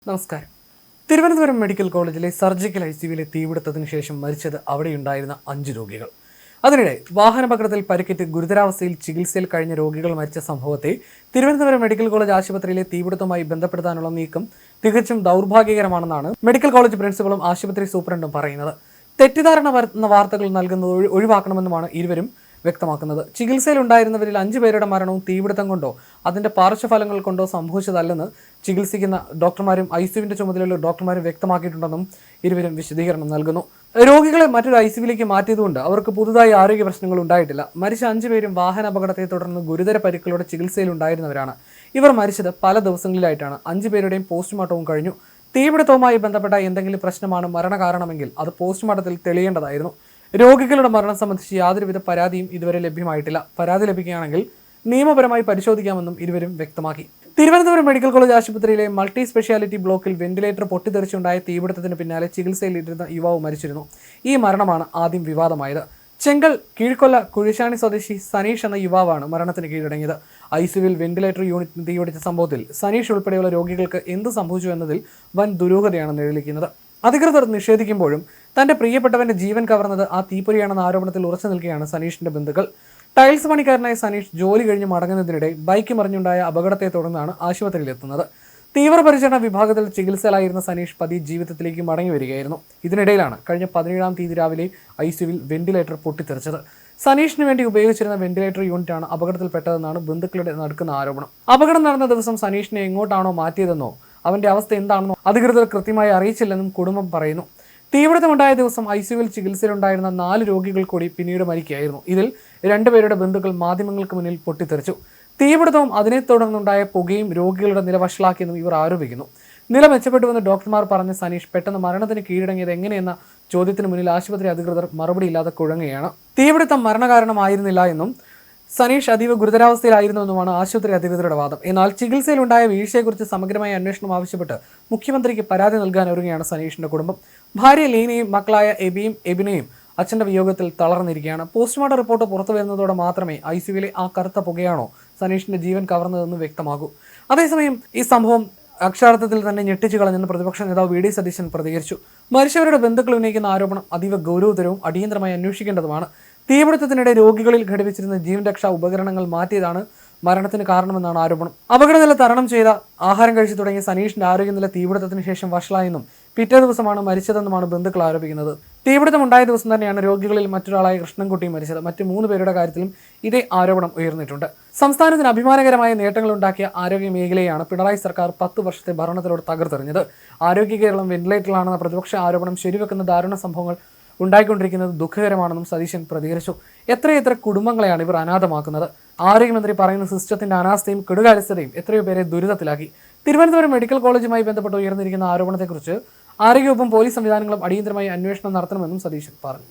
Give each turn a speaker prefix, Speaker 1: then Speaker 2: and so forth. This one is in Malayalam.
Speaker 1: നമസ്കാരം. തിരുവനന്തപുരം മെഡിക്കൽ കോളേജിലെ സർജിക്കൽ ഐസിയുവിലെ തീപിടുത്തത്തിന് ശേഷം മരിച്ചത് അവിടെയുണ്ടായിരുന്ന 5 രോഗികൾ. അതിനിടെ വാഹനാപകടത്തിൽ പരിക്കേറ്റ് ഗുരുതരാവസ്ഥയിൽ ചികിത്സയിൽ കഴിഞ്ഞ രോഗികൾ മരിച്ച സംഭവത്തെ തിരുവനന്തപുരം മെഡിക്കൽ കോളേജ് ആശുപത്രിയിലെ തീപിടുത്തവുമായി ബന്ധപ്പെടുത്താനുള്ള നീക്കം തികച്ചും ദൗർഭാഗ്യകരമാണെന്നാണ് മെഡിക്കൽ കോളേജ് പ്രിൻസിപ്പലും ആശുപത്രി സൂപ്രണ്ടും പറയുന്നത്. തെറ്റിദ്ധാരണ വരുത്തുന്ന വാർത്തകൾ നൽകുന്നത് ഒഴിവാക്കണമെന്നുമാണ് ഇരുവരും വ്യക്തമാക്കുന്നത്. ചികിത്സയിലുണ്ടായിരുന്നവരിൽ 5 പേരുടെ മരണവും തീപിടുത്തം കൊണ്ടോ അതിന്റെ പാർശ്വഫലങ്ങൾ കൊണ്ടോ സംഭവിച്ചതല്ലെന്ന് ചികിത്സിക്കുന്ന ഡോക്ടർമാരും ഐസിയുവിന്റെ ചുമതലയുള്ള ഡോക്ടർമാരും വ്യക്തമാക്കിയിട്ടുണ്ടെന്നും ഇരുവരും വിശദീകരണം നൽകുന്നു. രോഗികളെ മറ്റൊരു ഐസിയുവിലേക്ക് മാറ്റിയതുകൊണ്ട് അവർക്ക് പുതുതായി ആരോഗ്യ പ്രശ്നങ്ങൾ ഉണ്ടായിട്ടില്ല. മരിച്ച 5 പേരും വാഹനാപകടത്തെ തുടർന്ന് ഗുരുതര പരിക്കുകളുടെ ചികിത്സയിലുണ്ടായിരുന്നവരാണ്. ഇവർ മരിച്ചത് പല ദിവസങ്ങളിലായിട്ടാണ്. 5 പേരുടെയും പോസ്റ്റ്മോർട്ടവും കഴിഞ്ഞു. തീപിടുത്തവുമായി ബന്ധപ്പെട്ട എന്തെങ്കിലും പ്രശ്നമാണ് മരണകാരണമെങ്കിൽ അത് പോസ്റ്റ്മോർട്ടത്തിൽ തെളിയേണ്ടതായിരുന്നു. രോഗികളുടെ മരണം സംബന്ധിച്ച് യാതൊരുവിധ പരാതിയും ഇതുവരെ ലഭ്യമായിട്ടില്ല. പരാതി ലഭിക്കുകയാണെങ്കിൽ നിയമപരമായി പരിശോധിക്കാമെന്നും ഇരുവരും വ്യക്തമാക്കി. തിരുവനന്തപുരം മെഡിക്കൽ കോളേജ് ആശുപത്രിയിലെ മൾട്ടി സ്പെഷ്യാലിറ്റി ബ്ലോക്കിൽ വെന്റിലേറ്റർ പൊട്ടിത്തെറിച്ചുണ്ടായ തീപിടുത്തത്തിന് പിന്നാലെ ചികിത്സയിലിരുന്ന യുവാവ് മരിച്ചിരുന്നു. ഈ മരണമാണ് ആദ്യം വിവാദമായത്. ചെങ്കൽ കീഴ്ക്കൊല്ല കുഴിശാണി സ്വദേശി സനീഷ് എന്ന യുവാവാണ് മരണത്തിന് കീഴടങ്ങിയത്. ഐസിയുവിൽ വെന്റിലേറ്റർ യൂണിറ്റിന് തീപിടിച്ച സംഭവത്തിൽ സനീഷ് ഉൾപ്പെടെയുള്ള രോഗികൾക്ക് എന്ത് സംഭവിച്ചു എന്നതിൽ വൻ ദുരൂഹതയാണ് നിഴലിക്കുന്നത്. അധികൃതർ നിഷേധിക്കുമ്പോഴും തന്റെ പ്രിയപ്പെട്ടവന്റെ ജീവൻ കവർന്നത് ആ തീപ്പൊരിയാണെന്ന ആരോപണത്തിൽ ഉറച്ചു നിൽക്കുകയാണ് സനീഷിന്റെ ബന്ധുക്കൾ. ടൈൽസ് പണിക്കാരനായ സനീഷ് ജോലി കഴിഞ്ഞ് മടങ്ങുന്നതിനിടെ ബൈക്ക് മറിഞ്ഞുണ്ടായ അപകടത്തെ തുടർന്നാണ് ആശുപത്രിയിലെത്തുന്നത്. തീവ്രപരിചരണ വിഭാഗത്തിൽ ചികിത്സയിലായിരുന്ന സനീഷ് പതിയെ ജീവിതത്തിലേക്ക് മടങ്ങി വരികയായിരുന്നു. ഇതിനിടയിലാണ് കഴിഞ്ഞ 17-ാം തീയതി രാവിലെ ഐസിയുവിൽ വെന്റിലേറ്റർ പൊട്ടിത്തെറിച്ചത്. സനീഷിന് വേണ്ടി ഉപയോഗിച്ചിരുന്ന വെന്റിലേറ്റർ യൂണിറ്റാണ് അപകടത്തിൽപ്പെട്ടതെന്നാണ് ബന്ധുക്കളുടെ നടക്കുന്ന ആരോപണം. അപകടം നടന്ന ദിവസം സനീഷിനെ എങ്ങോട്ടാണോ മാറ്റിയതെന്നോ അവന്റെ അവസ്ഥ എന്താണെന്നോ അധികൃതർ കൃത്യമായി അറിയിച്ചില്ലെന്നും കുടുംബം പറയുന്നു. തീപിടുത്തമുണ്ടായ ദിവസം ഐസിയുവിൽ ചികിത്സയിലുണ്ടായിരുന്ന 4 രോഗികൾ കൂടി പിന്നീട് മരിക്കുകയായിരുന്നു. ഇതിൽ 2 പേരുടെ ബന്ധുക്കൾ മാധ്യമങ്ങൾക്ക് മുന്നിൽ പൊട്ടിത്തെറിച്ചു. തീപിടുത്തവും അതിനെ തുടർന്നുണ്ടായ പുകയും രോഗികളുടെ നില വഷളാക്കിയെന്നും ഇവർ ആരോപിക്കുന്നു. നില മെച്ചപ്പെട്ടുവെന്ന് ഡോക്ടർമാർ പറഞ്ഞ സനീഷ് പെട്ടെന്ന് മരണത്തിന് കീഴടങ്ങിയത് എങ്ങനെയെന്ന ചോദ്യത്തിന് മുന്നിൽ ആശുപത്രി അധികൃതർ മറുപടിയില്ലാതെ കുഴങ്ങുകയാണ്. തീപിടുത്തം മരണകാരണമായിരുന്നില്ല എന്നും സനീഷ് അതീവ ഗുരുതരാവസ്ഥയിലായിരുന്നുവെന്നുമാണ് ആശുപത്രി അധികൃതരുടെ വാദം. എന്നാൽ ചികിത്സയിലുണ്ടായ വീഴ്ചയെക്കുറിച്ച് സമഗ്രമായ അന്വേഷണം ആവശ്യപ്പെട്ട് മുഖ്യമന്ത്രിക്ക് പരാതി നൽകാൻ ഒരുങ്ങുകയാണ് സനീഷിന്റെ കുടുംബം. ഭാര്യ ലീനയും മക്കളായ എബിയും എബിനെയും അച്ഛന്റെ വിയോഗത്തിൽ തളർന്നിരിക്കുകയാണ്. പോസ്റ്റ്മോർട്ടം റിപ്പോർട്ട് പുറത്തു വരുന്നതോടെ മാത്രമേ ഐസിയുവിലെ ആ കറുത്ത പുകയാണോ സനീഷിന്റെ ജീവൻ കവർന്നതെന്ന് വ്യക്തമാകൂ. അതേസമയം ഈ സംഭവം അക്ഷരാർത്ഥത്തിൽ തന്നെ ഞെട്ടിച്ചു കളഞ്ഞെന്ന് പ്രതിപക്ഷ നേതാവ് വി ഡി സതീശൻ പ്രതികരിച്ചു. മരിച്ചവരുടെ ബന്ധുക്കൾ ഉന്നയിക്കുന്ന ആരോപണം അതീവ ഗൗരവതരവും അടിയന്തരമായി അന്വേഷിക്കേണ്ടതുമാണ്. തീപിടുത്തത്തിനിടെ രോഗികളിൽ ഘടിപ്പിച്ചിരുന്ന ജീവൻ രക്ഷാ ഉപകരണങ്ങൾ മാറ്റിയതാണ് മരണത്തിന് കാരണമെന്നാണ് ആരോപണം. അപകടനില തരണം ചെയ്ത ആഹാരം കഴിച്ചു തുടങ്ങിയ സനീഷിന്റെ ആരോഗ്യനില തീപിടുത്തത്തിന് ശേഷം വഷളായെന്നും പിറ്റേ ദിവസമാണ് മരിച്ചതെന്നുമാണ് ബന്ധുക്കൾ ആരോപിക്കുന്നത്. തീപിടുത്തം ഉണ്ടായ ദിവസം തന്നെയാണ് രോഗികളിൽ മറ്റൊരാളായ കൃഷ്ണൻകുട്ടി മരിച്ചത്. മറ്റ് 3 പേരുടെ കാര്യത്തിലും ഇതേ ആരോപണം ഉയർന്നിട്ടുണ്ട്. സംസ്ഥാനത്തിന് അഭിമാനകരമായ നേട്ടങ്ങൾ ഉണ്ടാക്കിയ ആരോഗ്യ മേഖലയാണ് പിണറായി സർക്കാർ 10 വർഷത്തെ ഭരണത്തിലൂടെ തകർത്തെറിഞ്ഞത്. ആരോഗ്യ കേരളം വെന്റിലേറ്ററിലാണെന്ന പ്രതിപക്ഷ ആരോപണം ശരിവെക്കുന്ന ദാരുണ സംഭവങ്ങൾ ഉണ്ടായിക്കൊണ്ടിരിക്കുന്നത് ദുഃഖകരമാണെന്നും സതീശൻ പ്രതികരിച്ചു. എത്രയെത്ര കുടുംബങ്ങളെയാണ് ഇവർ അനാഥമാക്കുന്നത്. ആരോഗ്യമന്ത്രി പറയുന്ന സിസ്റ്റത്തിന്റെ അനാസ്ഥയും കെടുകാര്യസ്ഥതയും എത്രയോ പേരെ ദുരിതത്തിലാക്കി. തിരുവനന്തപുരം മെഡിക്കൽ കോളേജുമായി ബന്ധപ്പെട്ട് ഉയർന്നിരിക്കുന്ന ആരോപണത്തെക്കുറിച്ച് ആരോഗ്യവകുപ്പും പോലീസ് സംവിധാനങ്ങളും അടിയന്തരമായി അന്വേഷണം നടത്തണമെന്നും സതീശൻ പറഞ്ഞു.